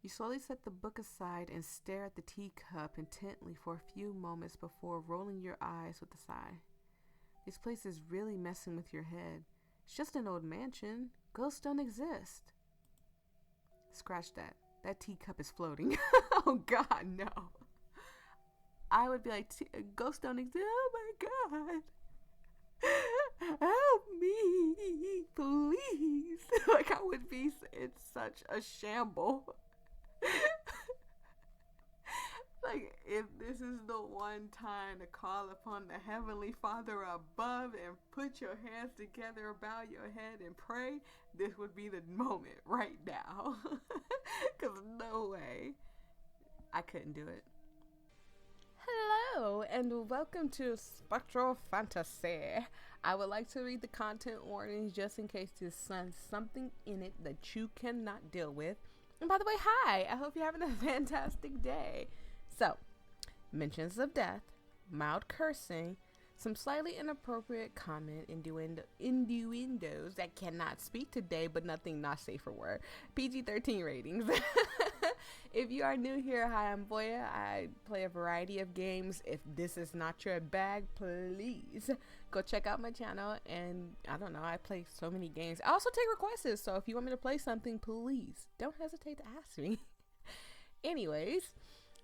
You slowly set the book aside and stare at the teacup intently for a few moments before rolling your eyes with a sigh. This place is really messing with your head. It's just an old mansion. Ghosts don't exist. Scratch that. That teacup is floating. Oh God, no. I would be like, ghosts don't exist. Oh my God. Help me, please. Like I would be in such a shamble. Like, if this is the one time to call upon the Heavenly Father above and put your hands together, bow your head, and pray, this would be the moment right now. Because no way. I couldn't do it. Hello, and welcome to Spectral Phantasy. I would like to read the content warnings just in case there's something in it that you cannot deal with. And by the way, hi! I hope you're having a fantastic day. So, mentions of death, mild cursing, some slightly inappropriate comment, innuendos that cannot speak today, but nothing not safe for work. PG-13 ratings. If you are new here, hi, I'm Voyia. I play a variety of games. If this is not your bag, please go check out my channel. And I don't know, I play so many games. I also take requests, so if you want me to play something, please don't hesitate to ask me. Anyways,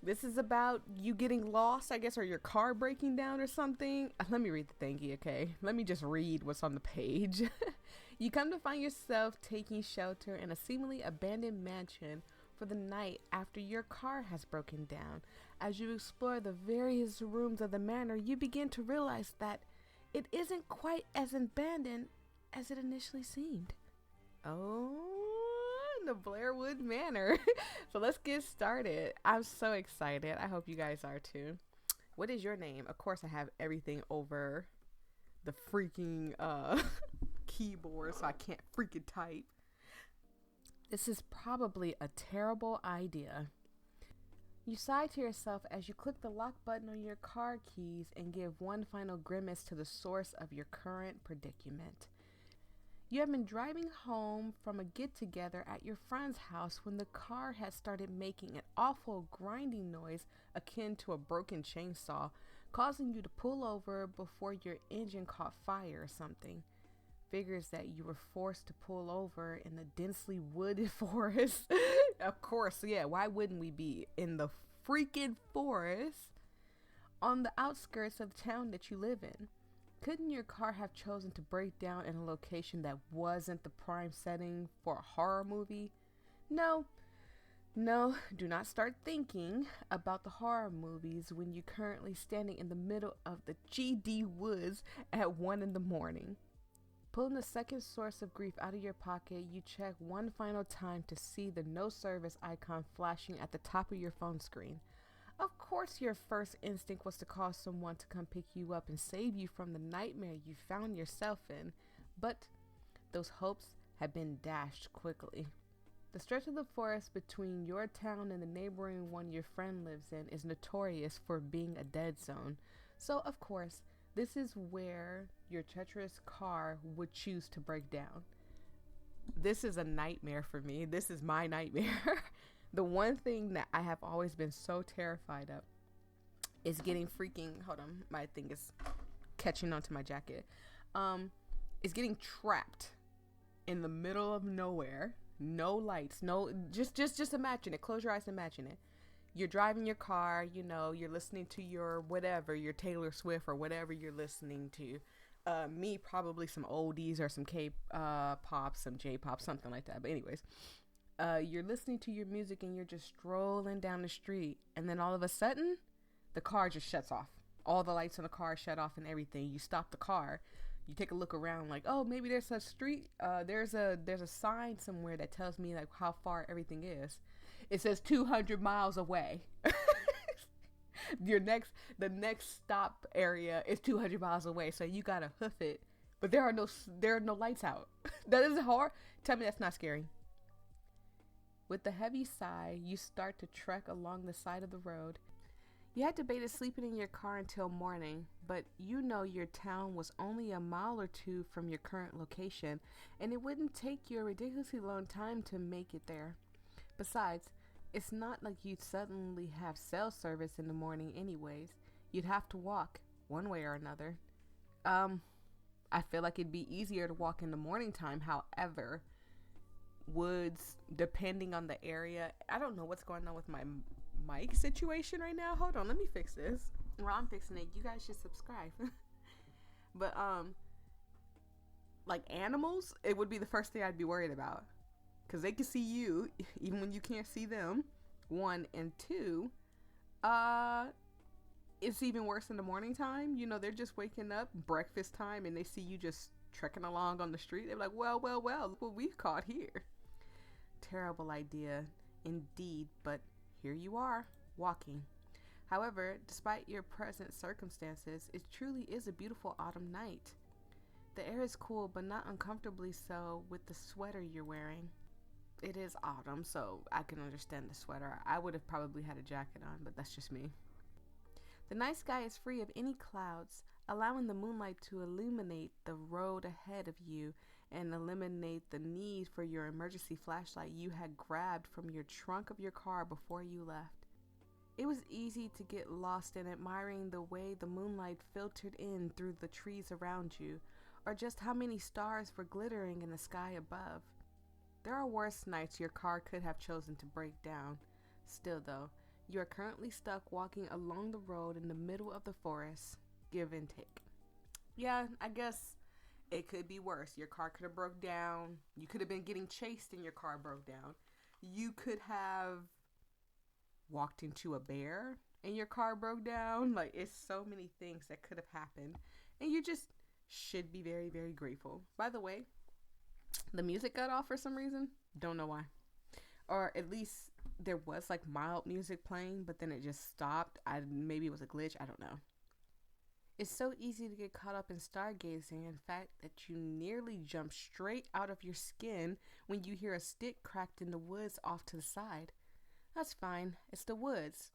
this is about you getting lost, I guess, or your car breaking down or something. Let me read the thingy, okay? Let me just read what's on the page. You come to find yourself taking shelter in a seemingly abandoned mansion for the night after your car has broken down. As you explore the various rooms of the manor, you begin to realize that it isn't quite as abandoned as it initially seemed. Oh, the Blairwood Manor. So let's get started. I'm so excited. I hope you guys are too. What is your name? Of course, I have everything over the freaking keyboard, so I can't freaking type. This is probably a terrible idea. You sigh to yourself as you click the lock button on your car keys and give one final grimace to the source of your current predicament. You have been driving home from a get-together at your friend's house when the car had started making an awful grinding noise akin to a broken chainsaw, causing you to pull over before your engine caught fire or something. Figures that you were forced to pull over in the densely wooded forest. Of course, yeah, why wouldn't we be in the freaking forest on the outskirts of the town that you live in? Couldn't your car have chosen to break down in a location that wasn't the prime setting for a horror movie? No, do not start thinking about the horror movies when you're currently standing in the middle of the GD woods at 1 a.m. Pulling the second source of grief out of your pocket, you check one final time to see the no service icon flashing at the top of your phone screen. Of course, your first instinct was to call someone to come pick you up and save you from the nightmare you found yourself in, but those hopes had been dashed quickly. The stretch of the forest between your town and the neighboring one your friend lives in is notorious for being a dead zone, so of course, this is where your treacherous car would choose to break down. This is a nightmare for me. This is my nightmare. The one thing that I have always been so terrified of is getting freaking, hold on, my thing is catching onto my jacket. Is getting trapped in the middle of nowhere, no lights, just imagine it. Close your eyes and imagine it. You're driving your car, you know, you're listening to your whatever, your Taylor Swift or whatever you're listening to. Me, probably some oldies or some K-pop, some J-pop, something like that. But anyways, you're listening to your music and you're just strolling down the street. And then all of a sudden, the car just shuts off. All the lights on the car shut off and everything. You stop the car. You take a look around like, oh, maybe there's a street. There's a sign somewhere that tells me like how far everything is. It says 200 miles away. The next stop area is 200 miles away, so you gotta hoof it. But there are no lights out. That is hard. Tell me that's not scary. With the heavy sigh, you start to trek along the side of the road. You had debated sleeping in your car until morning, but you know your town was only a mile or two from your current location, and it wouldn't take you a ridiculously long time to make it there. Besides, It's not like you'd suddenly have cell service in the morning, anyways. You'd have to walk one way or another. Um, I feel like it'd be easier to walk in the morning time. However, woods, depending on the area, I don't know what's going on with my mic situation right now. Hold on, let me fix this. While I'm fixing it, you guys should subscribe. But like animals, it would be the first thing I'd be worried about, because they can see you even when you can't see them. One and two, uh, it's even worse in the morning time. You know, they're just waking up, breakfast time, and they see you just trekking along on the street. They're like, well, well, well, look what we've caught here. Terrible idea indeed, but here you are, walking. However, despite your present circumstances, it truly is a beautiful autumn night. The air is cool, but not uncomfortably so with the sweater you're wearing. It is autumn, so I can understand the sweater. I would have probably had a jacket on, but that's just me. The night sky is free of any clouds, allowing the moonlight to illuminate the road ahead of you and eliminate the need for your emergency flashlight you had grabbed from your trunk of your car before you left. It was easy to get lost in admiring the way the moonlight filtered in through the trees around you, or just how many stars were glittering in the sky above. There are worse nights your car could have chosen to break down. Still though, you are currently stuck walking along the road in the middle of the forest. Give and take. Yeah, I guess it could be worse. Your car could have broke down. You could have been getting chased and your car broke down. You could have walked into a bear and your car broke down. Like, it's so many things that could have happened. And you just should be very, very grateful. By the way, the music got off for some reason. Don't know why. Or at least there was like mild music playing, but then it just stopped. Maybe it was a glitch. I don't know. It's so easy to get caught up in stargazing, in fact, that you nearly jump straight out of your skin when you hear a stick cracked in the woods off to the side. That's fine. It's the woods.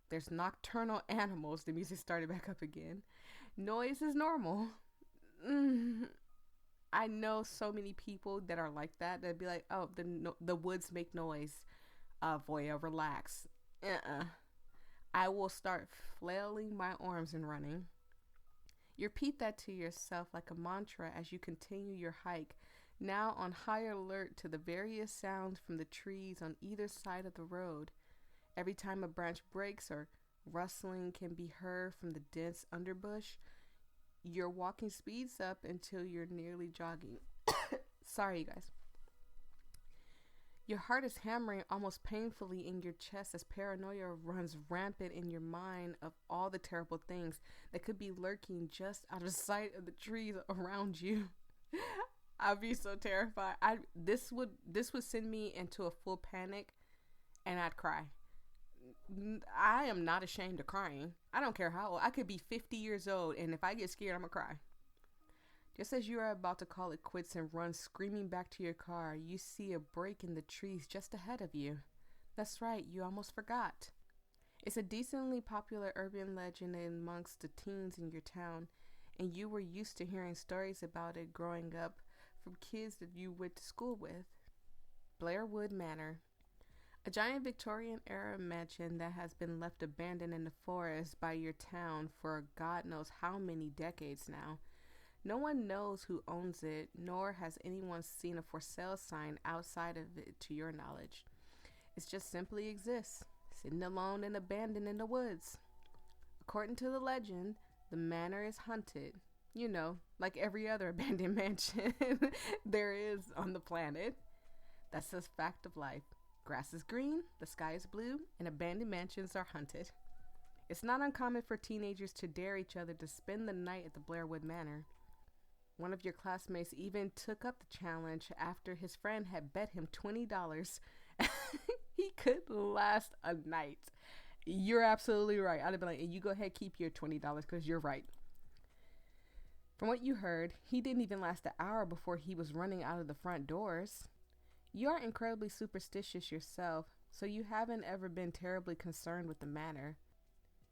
There's nocturnal animals. The music started back up again. Noise is normal. I know so many people that are like that. They'd be like, oh, the woods make noise. Voyia, relax. I will start flailing my arms and running. You repeat that to yourself like a mantra as you continue your hike, now on high alert to the various sounds from the trees on either side of the road. Every time a branch breaks or rustling can be heard from the dense underbush, your walking speeds up until you're nearly jogging. Sorry, you guys. Your heart is hammering almost painfully in your chest as paranoia runs rampant in your mind of all the terrible things that could be lurking just out of sight of the trees around you. I'd be so terrified. This would send me into a full panic, and I'd cry. I am not ashamed of crying. I don't care how old. I could be 50 years old, and if I get scared, I'm gonna cry. Just as you are about to call it quits and run screaming back to your car, you see a break in the trees just ahead of you. That's right, you almost forgot. It's a decently popular urban legend amongst the teens in your town, and you were used to hearing stories about it growing up from kids that you went to school with. Blairwood Manor. A giant Victorian-era mansion that has been left abandoned in the forest by your town for God knows how many decades now. No one knows who owns it, nor has anyone seen a for sale sign outside of it to your knowledge. It just simply exists, sitting alone and abandoned in the woods. According to the legend, the manor is haunted. You know, like every other abandoned mansion there is on the planet. That's a fact of life. Grass is green, the sky is blue, and abandoned mansions are haunted. It's not uncommon for teenagers to dare each other to spend the night at the Blairwood Manor. One of your classmates even took up the challenge after his friend had bet him $20 he could last a night. You're absolutely right. I'd have been like, you go ahead, keep your $20 because you're right. From what you heard, he didn't even last an hour before he was running out of the front doors. You are incredibly superstitious yourself, so you haven't ever been terribly concerned with the manor.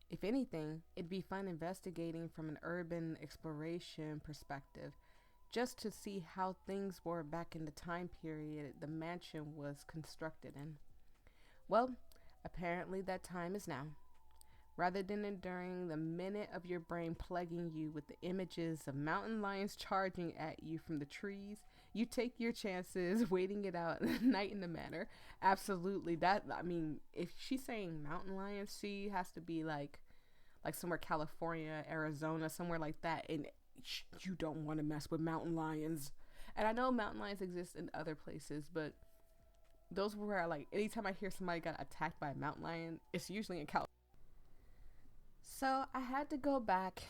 If anything, it'd be fun investigating from an urban exploration perspective, just to see how things were back in the time period the mansion was constructed in. Well, Apparently, that time is now. Rather than enduring the minute of your brain plaguing you with the images of mountain lions charging at you from the trees, you take your chances, waiting it out night in the manor. Absolutely. That, I mean, if she's saying mountain lions, she has to be like somewhere California, Arizona, somewhere like that. And you don't want to mess with mountain lions. And I know mountain lions exist in other places, but those were where, like, anytime I hear somebody got attacked by a mountain lion, it's usually in California. So I had to go back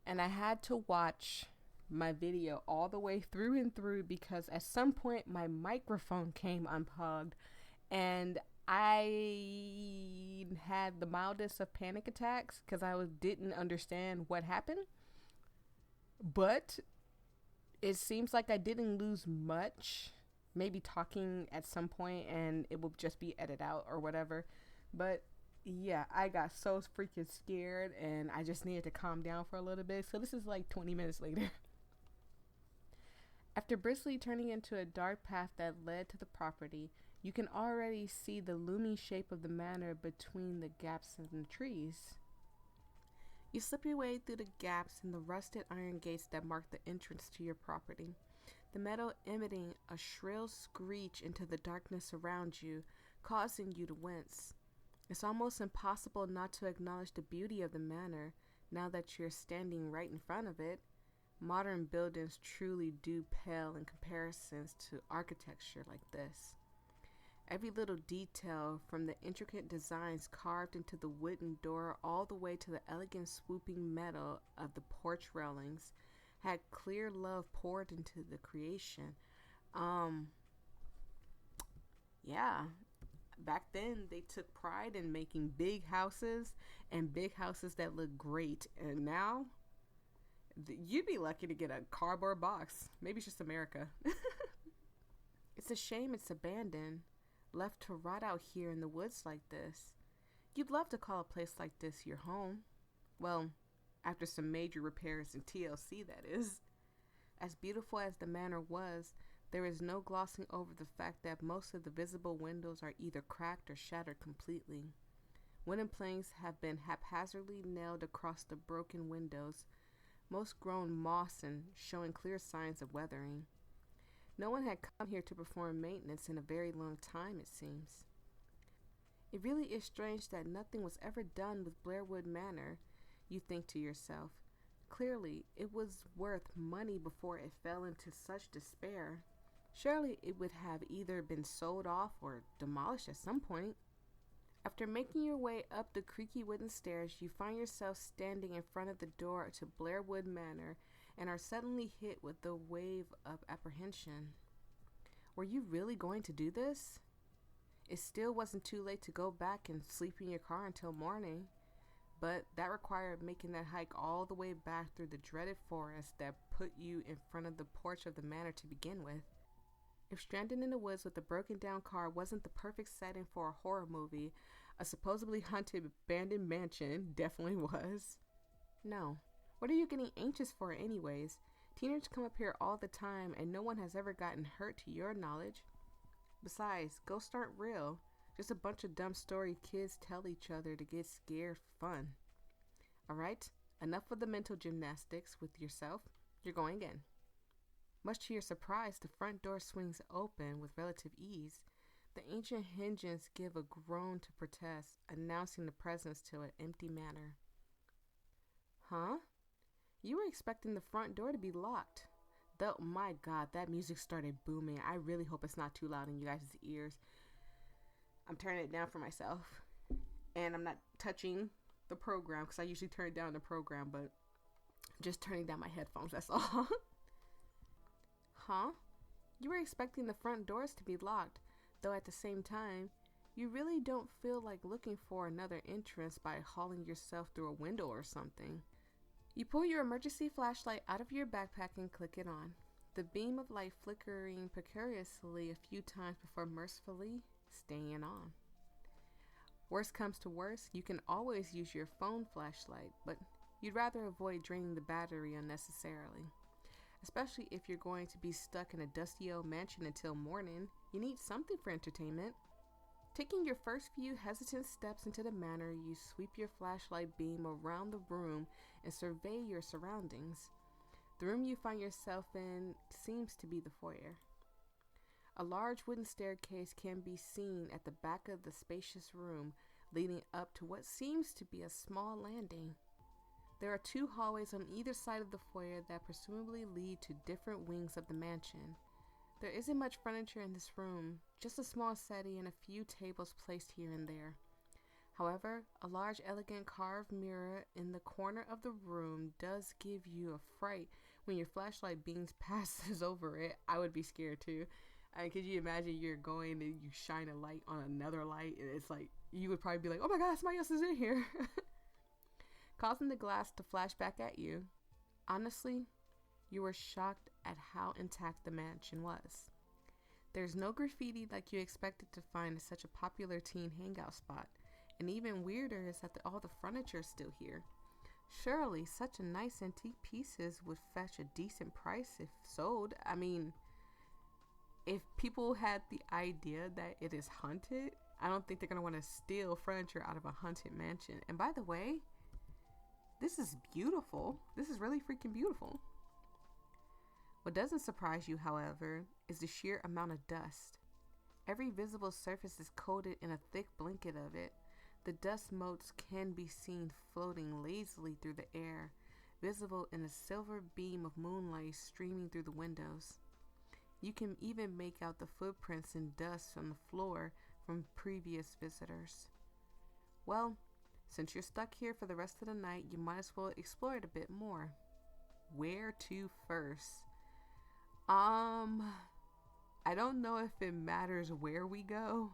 and I had to watch my video all the way through and through because at some point my microphone came unplugged and I had the mildest of panic attacks because didn't understand what happened. But it seems like I didn't lose much. Maybe talking at some point and it will just be edited out or whatever. But yeah, I got so freaking scared and I just needed to calm down for a little bit. So this is like 20 minutes later. After briskly turning into a dark path that led to the property, you can already see the looming shape of the manor between the gaps in the trees. You slip your way through the gaps in the rusted iron gates that mark the entrance to your property, the metal emitting a shrill screech into the darkness around you, causing you to wince. It's almost impossible not to acknowledge the beauty of the manor now that you're standing right in front of it. Modern buildings truly do pale in comparisons to architecture like this. Every little detail, from the intricate designs carved into the wooden door all the way to the elegant swooping metal of the porch railings, had clear love poured into the creation. Yeah. Back then, they took pride in making big houses and big houses that look great. And now, you'd be lucky to get a cardboard box. Maybe it's just America. It's a shame it's abandoned, left to rot out here in the woods like this. You'd love to call a place like this your home. Well, after some major repairs in TLC, that is. As beautiful as the manor was, there is no glossing over the fact that most of the visible windows are either cracked or shattered completely. Wooden planks have been haphazardly nailed across the broken windows, most grown moss and showing clear signs of weathering. No one had come here to perform maintenance in a very long time, it seems. It really is strange that nothing was ever done with Blairwood Manor, you think to yourself. Clearly, it was worth money before it fell into such despair. Surely it would have either been sold off or demolished at some point. After making your way up the creaky wooden stairs, you find yourself standing in front of the door to Blairwood Manor and are suddenly hit with a wave of apprehension. Were you really going to do this? It still wasn't too late to go back and sleep in your car until morning, but that required making that hike all the way back through the dreaded forest that put you in front of the porch of the manor to begin with. If stranded in the woods with a broken down car wasn't the perfect setting for a horror movie, a supposedly haunted abandoned mansion definitely was. No. What are you getting anxious for anyways? Teenagers come up here all the time and no one has ever gotten hurt to your knowledge. Besides, ghosts aren't real. Just a bunch of dumb story kids tell each other to get scared for fun. Alright, enough of the mental gymnastics with yourself. You're going in. Much to your surprise, the front door swings open with relative ease. The ancient hinges give a groan to protest, announcing the presence to an empty manor. Huh? You were expecting the front door to be locked. Though, my God, that music started booming. I really hope it's not too loud in you guys' ears. I'm turning it down for myself. And I'm not touching the program because I usually turn down the program, but just turning down my headphones, that's all. Huh? You were expecting the front doors to be locked, though at the same time, you really don't feel like looking for another entrance by hauling yourself through a window or something. You pull your emergency flashlight out of your backpack and click it on, the beam of light flickering precariously a few times before mercifully staying on. Worst comes to worst, you can always use your phone flashlight, but you'd rather avoid draining the battery unnecessarily. Especially if you're going to be stuck in a dusty old mansion until morning, you need something for entertainment. Taking your first few hesitant steps into the manor, you sweep your flashlight beam around the room and survey your surroundings. The room you find yourself in seems to be the foyer. A large wooden staircase can be seen at the back of the spacious room, leading up to what seems to be a small landing. There are 2 hallways on either side of the foyer that presumably lead to different wings of the mansion. There isn't much furniture in this room, just a small settee and a few tables placed here and there. However, a large, elegant carved mirror in the corner of the room does give you a fright when your flashlight beams passes over it. I would be scared too. Could you imagine you're going and you shine a light on another light and it's like, you would probably be like, oh my god, somebody else is in here. Causing the glass to flash back at you. Honestly, you were shocked at how intact the mansion was. There's no graffiti like you expected to find in such a popular teen hangout spot, and even weirder is that all the furniture is still here. Surely, such a nice antique pieces would fetch a decent price if sold. I mean, if people had the idea that it is haunted, I don't think they're going to want to steal furniture out of a haunted mansion. And by the way, this is beautiful. This is really freaking beautiful. What doesn't surprise you, however, is the sheer amount of dust. Every visible surface is coated in a thick blanket of it. The dust motes can be seen floating lazily through the air, visible in a silver beam of moonlight streaming through the windows. You can even make out the footprints in dust on the floor from previous visitors. Well, since you're stuck here for the rest of the night, you might as well explore it a bit more. Where to first? I don't know if it matters where we go.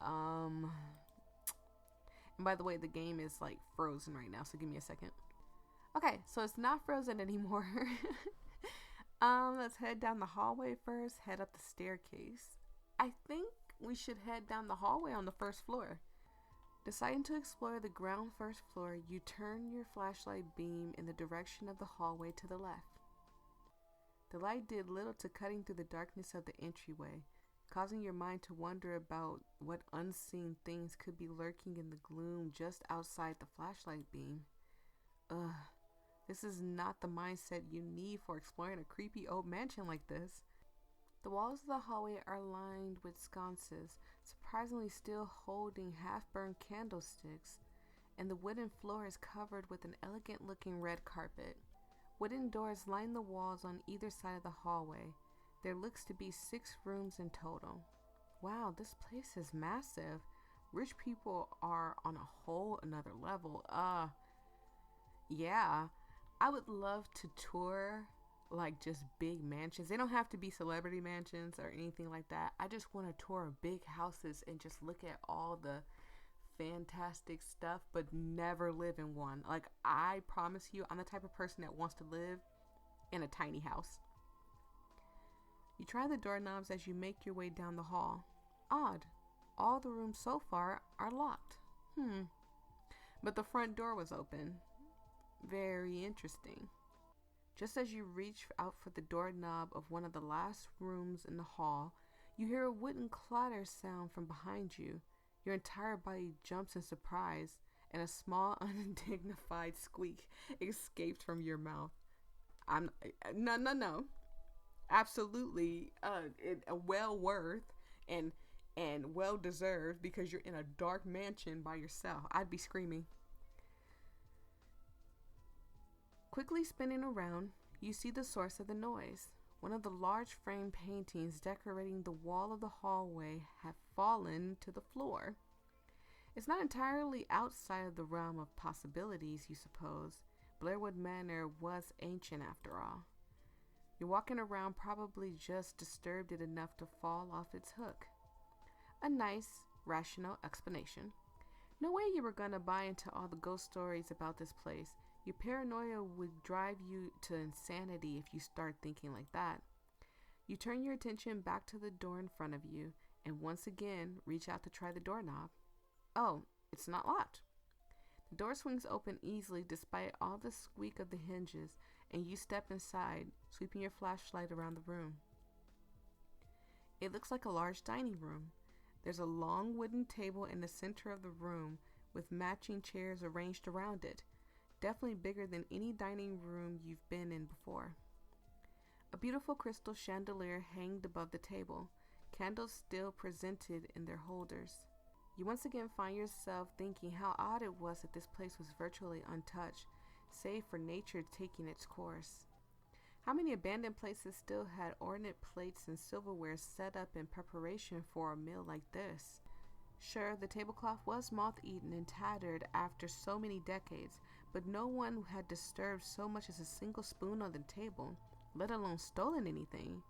And by the way, the game is like frozen right now, so give me a second. Okay, so it's not frozen anymore. Let's head down the hallway first, head up the staircase. I think we should head down the hallway on the first floor. Deciding to explore the ground first floor, you turn your flashlight beam in the direction of the hallway to the left. The light did little to cutting through the darkness of the entryway, causing your mind to wonder about what unseen things could be lurking in the gloom just outside the flashlight beam. This is not the mindset you need for exploring a creepy old mansion like this. The walls of the hallway are lined with sconces, surprisingly still holding half-burned candlesticks, and the wooden floor is covered with an elegant-looking red carpet. Wooden doors line the walls on either side of the hallway. There looks to be 6 rooms in total. Wow, this place is massive. Rich people are on a whole another level. Yeah, I would love to tour like just big mansions. They don't have to be celebrity mansions or anything like that. I just want to tour big houses and just look at all the fantastic stuff, but never live in one. Like, I promise you, I'm the type of person that wants to live in a tiny house. You try the doorknobs as you make your way down the hall. Odd. All the rooms so far are locked. But the front door was open. Very interesting. Just as you reach out for the doorknob of one of the last rooms in the hall, you hear a wooden clatter sound from behind you. Your entire body jumps in surprise, and a small, undignified squeak escapes from your mouth. No. Absolutely, well worth and well deserved, because you're in a dark mansion by yourself. I'd be screaming. Quickly spinning around, you see the source of the noise. One of the large frame paintings decorating the wall of the hallway have fallen to the floor. It's not entirely outside of the realm of possibilities, you suppose. Blairwood Manor was ancient after all. You're walking around, probably just disturbed it enough to fall off its hook. A nice, rational explanation. No way you were gonna buy into all the ghost stories about this place. Your paranoia would drive you to insanity if you start thinking like that. You turn your attention back to the door in front of you and once again reach out to try the doorknob. Oh, it's not locked. The door swings open easily despite all the squeak of the hinges, and you step inside, sweeping your flashlight around the room. It looks like a large dining room. There's a long wooden table in the center of the room with matching chairs arranged around it. Definitely bigger than any dining room you've been in before. A beautiful crystal chandelier hanged above the table, candles still presented in their holders. You once again find yourself thinking how odd it was that this place was virtually untouched, save for nature taking its course. How many abandoned places still had ornate plates and silverware set up in preparation for a meal like this? Sure, the tablecloth was moth-eaten and tattered after so many decades, but no one had disturbed so much as a single spoon on the table, let alone stolen anything.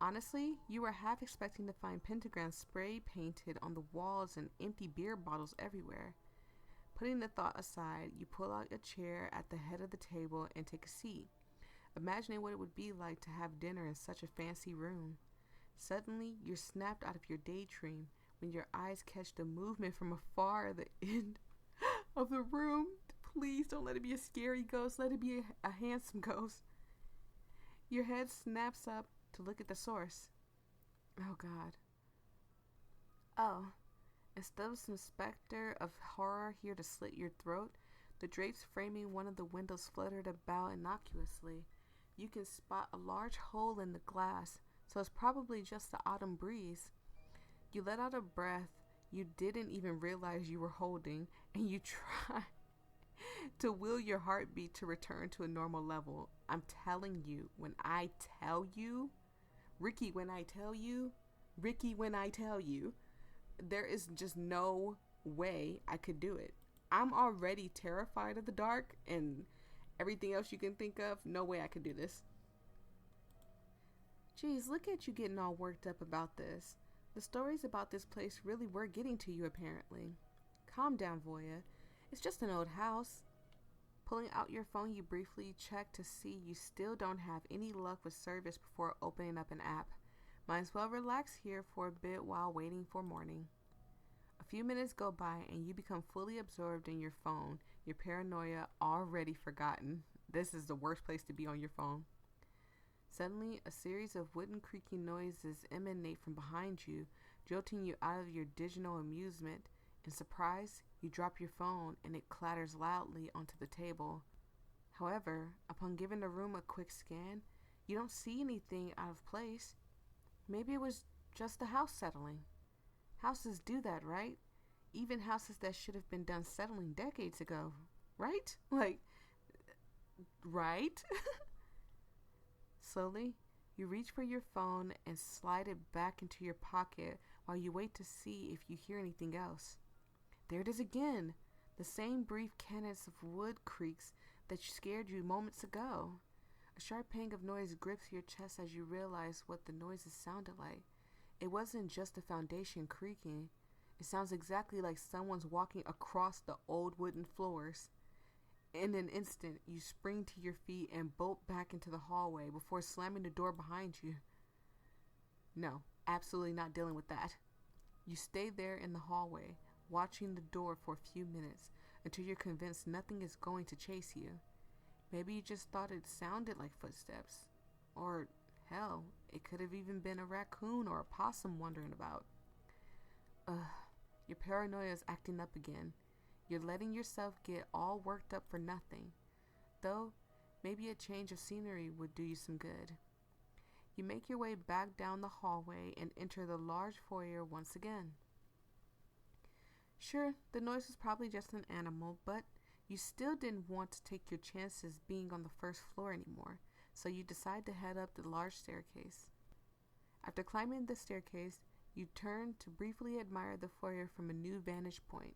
Honestly, you were half expecting to find pentagrams spray painted on the walls and empty beer bottles everywhere. Putting the thought aside, you pull out a chair at the head of the table and take a seat, imagining what it would be like to have dinner in such a fancy room. Suddenly, you're snapped out of your daydream when your eyes catch the movement from afar at the end of the room. Please don't let it be a scary ghost. Let it be a handsome ghost. Your head snaps up to look at the source. Oh, God. Oh, instead of some specter of horror here to slit your throat, the drapes framing one of the windows fluttered about innocuously. You can spot a large hole in the glass, so it's probably just the autumn breeze. You let out a breath you didn't even realize you were holding, and you try to will your heartbeat to return to a normal level. I'm telling you, when I tell you, Ricky, when I tell you, there is just no way I could do it. I'm already terrified of the dark and everything else you can think of. No way I could do this. Geez, look at you getting all worked up about this. The stories about this place really were getting to you, apparently. Calm down, Voyia. It's just an old house. Pulling out your phone, you briefly check to see you still don't have any luck with service before opening up an app. Might as well relax here for a bit while waiting for morning. A few minutes go by and you become fully absorbed in your phone, your paranoia already forgotten. This is the worst place to be on your phone. Suddenly, a series of wooden creaking noises emanate from behind you, jolting you out of your digital amusement. In surprise, you drop your phone and it clatters loudly onto the table. However, upon giving the room a quick scan, you don't see anything out of place. Maybe it was just the house settling. Houses do that, right? Even houses that should have been done settling decades ago, right? Right? Slowly, you reach for your phone and slide it back into your pocket while you wait to see if you hear anything else. There it is again, the same brief cadence of wood creaks that scared you moments ago. A sharp pang of noise grips your chest as you realize what the noises sounded like. It wasn't just the foundation creaking. It sounds exactly like someone's walking across the old wooden floors. In an instant, you spring to your feet and bolt back into the hallway before slamming the door behind you. No, absolutely not dealing with that. You stay there in the hallway, watching the door for a few minutes until you're convinced nothing is going to chase you. Maybe you just thought it sounded like footsteps. Or, hell, it could have even been a raccoon or a possum wandering about. Your paranoia is acting up again. You're letting yourself get all worked up for nothing. Though, maybe a change of scenery would do you some good. You make your way back down the hallway and enter the large foyer once again. Sure, the noise was probably just an animal, but you still didn't want to take your chances being on the first floor anymore, so you decide to head up the large staircase. After climbing the staircase, you turn to briefly admire the foyer from a new vantage point.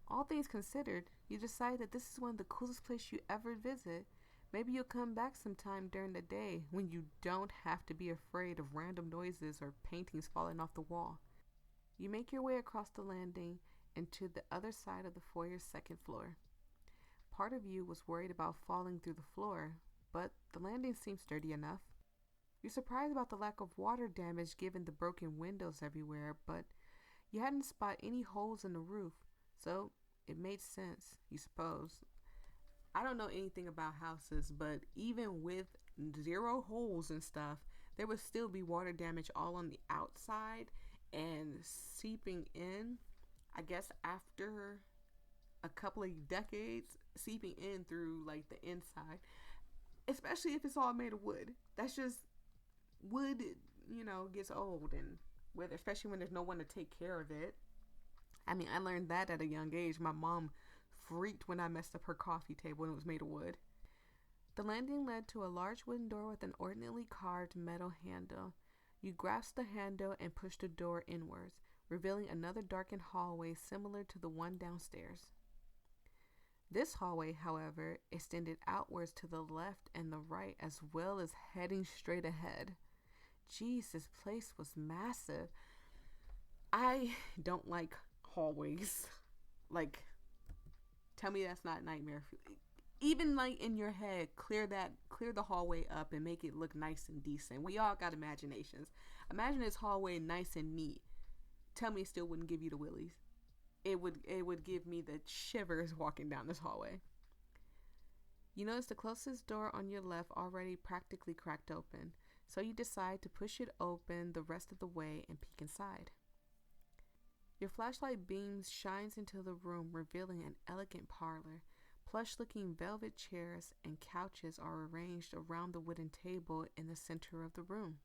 All things considered, you decide that this is one of the coolest places you ever visit. Maybe you'll come back sometime during the day when you don't have to be afraid of random noises or paintings falling off the wall. You make your way across the landing and to the other side of the foyer's second floor. Part of you was worried about falling through the floor, but the landing seemed sturdy enough. You're surprised about the lack of water damage given the broken windows everywhere, but you hadn't spotted any holes in the roof, so it made sense, you suppose. I don't know anything about houses, but even with 0 holes and stuff, there would still be water damage all on the outside and seeping in, I guess after a couple of decades, seeping in through like the inside, especially if it's all made of wood. That's just wood, gets old and whether, especially when there's no one to take care of it. I mean, I learned that at a young age. My mom freaked when I messed up her coffee table and it was made of wood. The landing led to a large wooden door with an ornately carved metal handle. You grasped the handle and pushed the door inwards, revealing another darkened hallway similar to the one downstairs. This hallway, however, extended outwards to the left and the right as well as heading straight ahead. Jeez, this place was massive. I don't like hallways. Like, tell me that's not nightmare. Even like in your head, clear the hallway up and make it look nice and decent. We all got imaginations. Imagine this hallway nice and neat. Tell me it still wouldn't give you the willies. It would give me the shivers walking down this hallway. You notice the closest door on your left already practically cracked open, so you decide to push it open the rest of the way and peek inside. Your flashlight beams shines into the room, revealing an elegant parlor. Plush-looking velvet chairs and couches are arranged around the wooden table in the center of the room.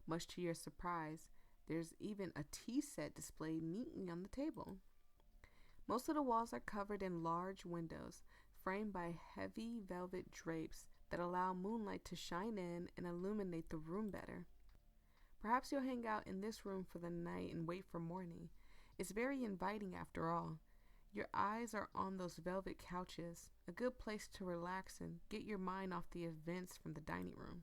Much to your surprise, there's even a tea set displayed neatly on the table. Most of the walls are covered in large windows, framed by heavy velvet drapes that allow moonlight to shine in and illuminate the room better. Perhaps you'll hang out in this room for the night and wait for morning. It's very inviting after all. Your eyes are on those velvet couches, a good place to relax and get your mind off the events from the dining room.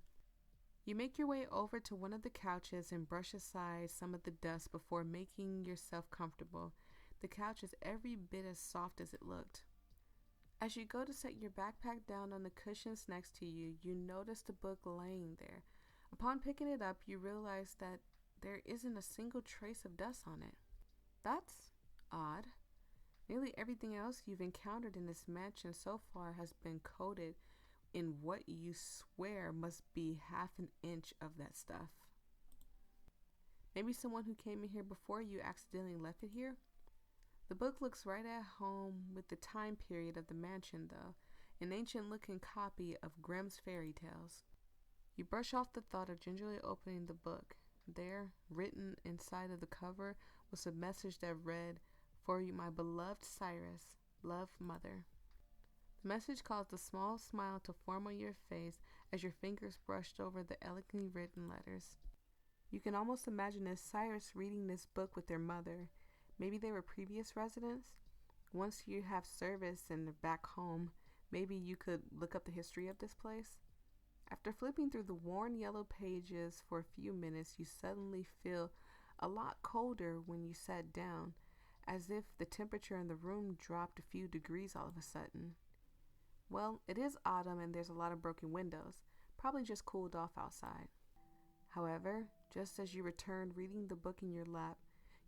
You make your way over to one of the couches and brush aside some of the dust before making yourself comfortable. The couch is every bit as soft as it looked. As you go to set your backpack down on the cushions next to you, you notice the book laying there. Upon picking it up, you realize that there isn't a single trace of dust on it. That's odd. Nearly everything else you've encountered in this mansion so far has been coated in what you swear must be half an inch of that stuff. Maybe someone who came in here before you accidentally left it here? The book looks right at home with the time period of the mansion, though, an ancient-looking copy of Grimm's fairy tales. You brush off the thought of gingerly opening the book. There, written inside of the cover, was a message that read, "For you, my beloved Cyrus, love, Mother." The message caused a small smile to form on your face as your fingers brushed over the elegantly written letters. You can almost imagine Cyrus reading this book with their mother. Maybe they were previous residents. Once you have service and are back home, maybe you could look up the history of this place. After flipping through the worn yellow pages for a few minutes, you suddenly feel a lot colder when you sat down, as if the temperature in the room dropped a few degrees all of a sudden. Well, it is autumn and there's a lot of broken windows, probably just cooled off outside. However, just as you return reading the book in your lap,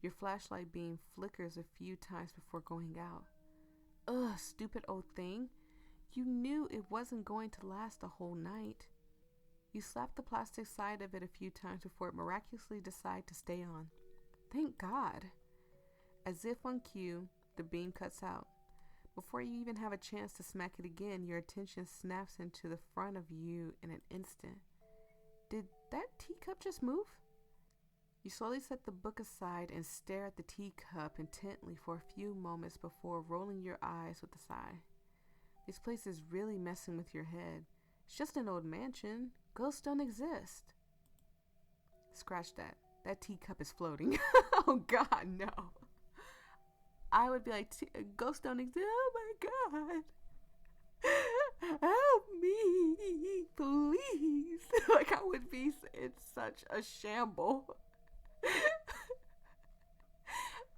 your flashlight beam flickers a few times before going out. Ugh, stupid old thing. You knew it wasn't going to last the whole night. You slap the plastic side of it a few times before it miraculously decides to stay on. Thank God. As if on cue, the beam cuts out. Before you even have a chance to smack it again, your attention snaps into the front of you in an instant. Did that teacup just move? You slowly set the book aside and stare at the teacup intently for a few moments before rolling your eyes with a sigh. This place is really messing with your head. It's just an old mansion. Ghosts don't exist. Scratch that. That teacup is floating. Oh God, no. I would be like, ghosts don't exist. Oh my God. Help me, please. Like I would be in such a shamble.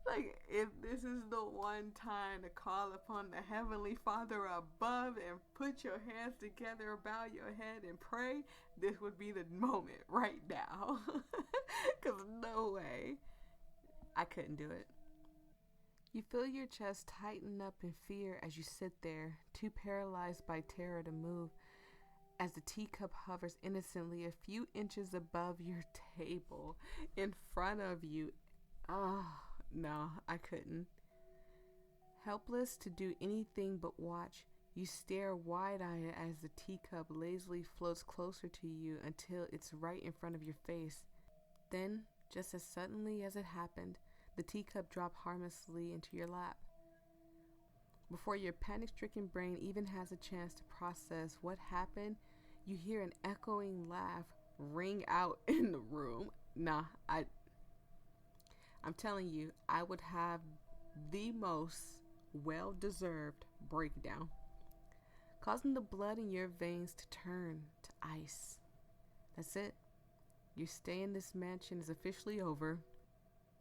Like, if this is the one time to call upon the Heavenly Father above and put your hands together, bow your head and pray, this would be the moment right now. Because no way. I couldn't do it. You feel your chest tighten up in fear as you sit there, too paralyzed by terror to move. as the teacup hovers innocently a few inches above your table in front of you. Oh, no, I couldn't. Helpless to do anything but watch, you stare wide-eyed as the teacup lazily floats closer to you until it's right in front of your face. Then, just as suddenly as it happened, the teacup dropped harmlessly into your lap. Before your panic-stricken brain even has a chance to process what happened, you hear an echoing laugh ring out in the room. I'm telling you, I would have the most well-deserved breakdown, causing the blood in your veins to turn to ice. That's it. Your stay in this mansion is officially over.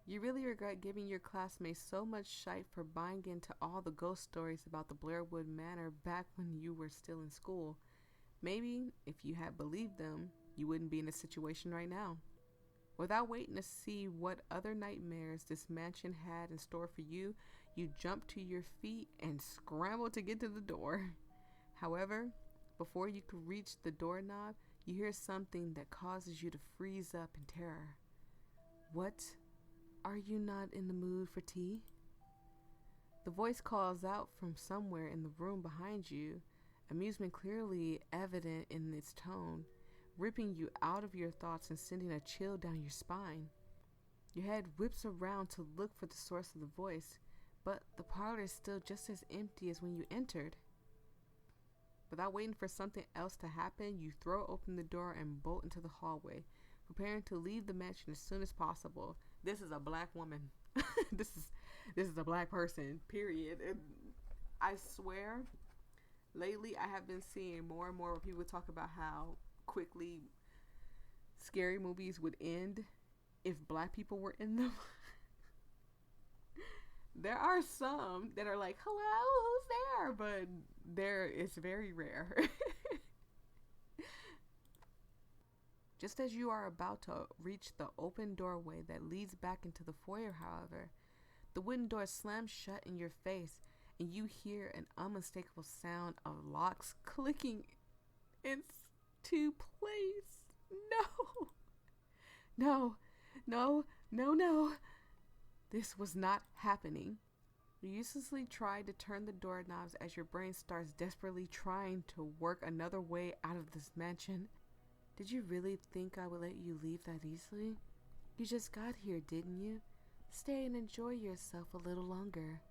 You really regret giving your classmates so much shite for buying into all the ghost stories about the Blairwood Manor back when you were still in school. Maybe if you had believed them, you wouldn't be in this situation right now. Without waiting to see what other nightmares this mansion had in store for you, you jumped to your feet and scrambled to get to the door. However, before you could reach the doorknob, you hear something that causes you to freeze up in terror. What? Are you not in the mood for tea? The voice calls out from somewhere in the room behind you, amusement clearly evident in its tone, ripping you out of your thoughts and sending a chill down your spine. Your head whips around to look for the source of the voice, but the parlor is still just as empty as when you entered. Without waiting for something else to happen, you throw open the door and bolt into the hallway, preparing to leave the mansion as soon as possible. This is a black woman. This is a black person, period. And I swear, lately I have been seeing more and more where people talk about how quickly scary movies would end if black people were in them. There are some that are like, hello, who's there? But it's very rare. Just as you are about to reach the open doorway that leads back into the foyer, however, the wooden door slams shut in your face, and you hear an unmistakable sound of locks clicking into place. No. No. This was not happening. You uselessly try to turn the doorknobs as your brain starts desperately trying to work another way out of this mansion. Did you really think I would let you leave that easily? You just got here, didn't you? Stay and enjoy yourself a little longer.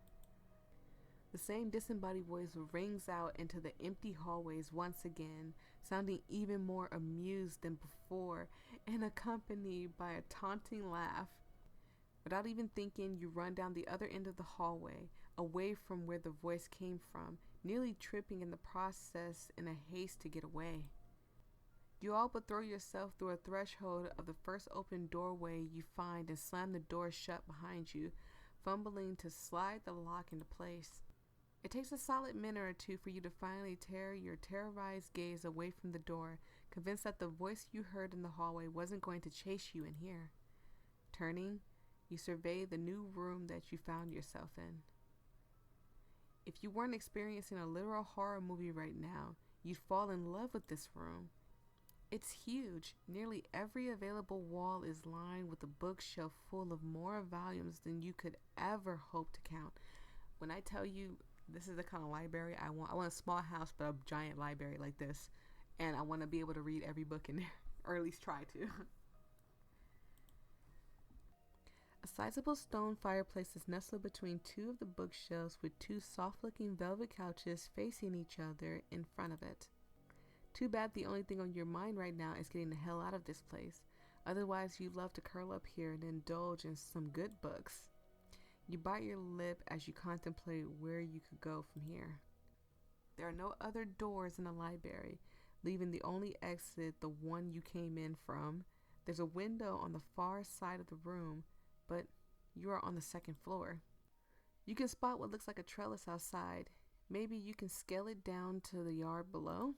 The same disembodied voice rings out into the empty hallways once again, sounding even more amused than before and accompanied by a taunting laugh. Without even thinking, you run down the other end of the hallway, away from where the voice came from, nearly tripping in the process in a haste to get away. You all but throw yourself through a threshold of the first open doorway you find and slam the door shut behind you, fumbling to slide the lock into place. It takes a solid minute or two for you to finally tear your terrorized gaze away from the door, convinced that the voice you heard in the hallway wasn't going to chase you in here. Turning, you survey the new room that you found yourself in. If you weren't experiencing a literal horror movie right now, you'd fall in love with this room. It's huge. Nearly every available wall is lined with a bookshelf full of more volumes than you could ever hope to count. When I tell you this is the kind of library I want a small house, but a giant library like this. And I want to be able to read every book in there, or at least try to. A sizable stone fireplace is nestled between two of the bookshelves with two soft-looking velvet couches facing each other in front of it. Too bad the only thing on your mind right now is getting the hell out of this place. Otherwise, you'd love to curl up here and indulge in some good books. You bite your lip as you contemplate where you could go from here. There are no other doors in the library, leaving the only exit the one you came in from. There's a window on the far side of the room, but you are on the second floor. You can spot what looks like a trellis outside. Maybe you can scale it down to the yard below?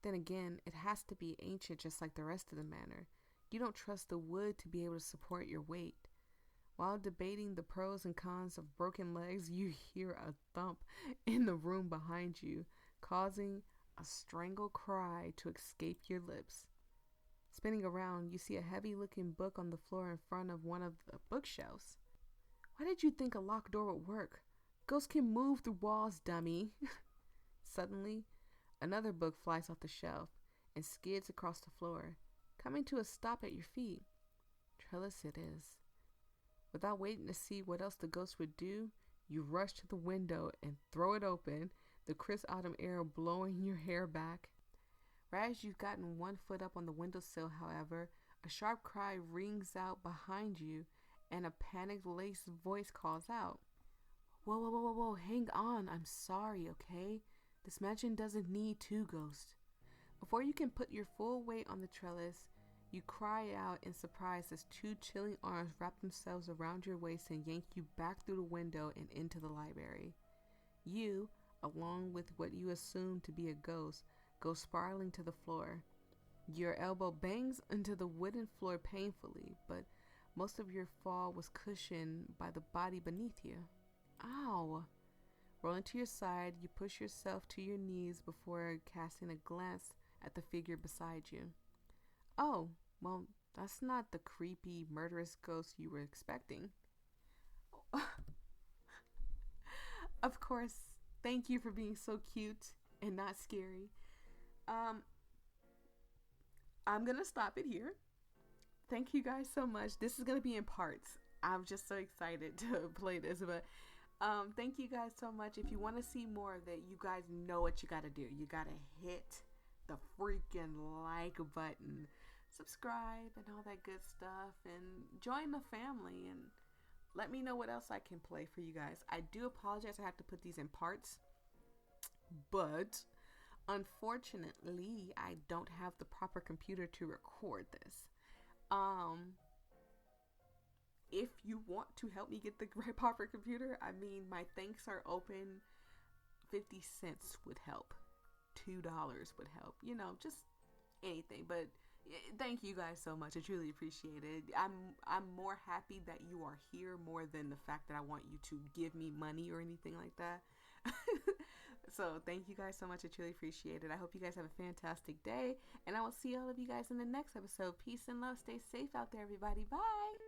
Then again, it has to be ancient just like the rest of the manor. You don't trust the wood to be able to support your weight. While debating the pros and cons of broken legs, you hear a thump in the room behind you, causing a strangled cry to escape your lips. Spinning around, you see a heavy-looking book on the floor in front of one of the bookshelves. Why did you think a locked door would work? Ghosts can move through walls, dummy. Suddenly, another book flies off the shelf and skids across the floor, coming to a stop at your feet. Trellis it is. Without waiting to see what else the ghost would do, you rush to the window and throw it open, the crisp autumn air blowing your hair back. Right as you've gotten one foot up on the windowsill, however, a sharp cry rings out behind you, and a panic-laced voice calls out. Whoa, whoa, whoa, whoa, whoa, hang on, I'm sorry, okay? This mansion doesn't need two ghosts. Before you can put your full weight on the trellis, you cry out in surprise as two chilling arms wrap themselves around your waist and yank you back through the window and into the library. You, along with what you assume to be a ghost, go spiraling to the floor. Your elbow bangs into the wooden floor painfully, but most of your fall was cushioned by the body beneath you. Ow! Rolling to your side, you push yourself to your knees before casting a glance at the figure beside you. Oh, well, that's not the creepy, murderous ghost you were expecting. Of course, thank you for being so cute and not scary. I'm gonna stop it here. Thank you guys so much. This is gonna be in parts. I'm just so excited to play this, but thank you guys so much. If you want to see more of it, you guys know what you gotta do. You gotta hit the freaking like button, subscribe, and all that good stuff, and join the family, and let me know what else I can play for you guys. I do apologize I have to put these in parts, but unfortunately I don't have the proper computer to record this. If you want to help me get the right proper computer, I mean, my thanks are open. 50 cents would help. $2 would help. You know, just anything. But thank you guys so much. I truly appreciate it. I'm more happy that you are here more than the fact that I want you to give me money or anything like that. So thank you guys so much. I truly appreciate it. I hope you guys have a fantastic day, and I will see all of you guys in the next episode. Peace and love. Stay safe out there, everybody. Bye.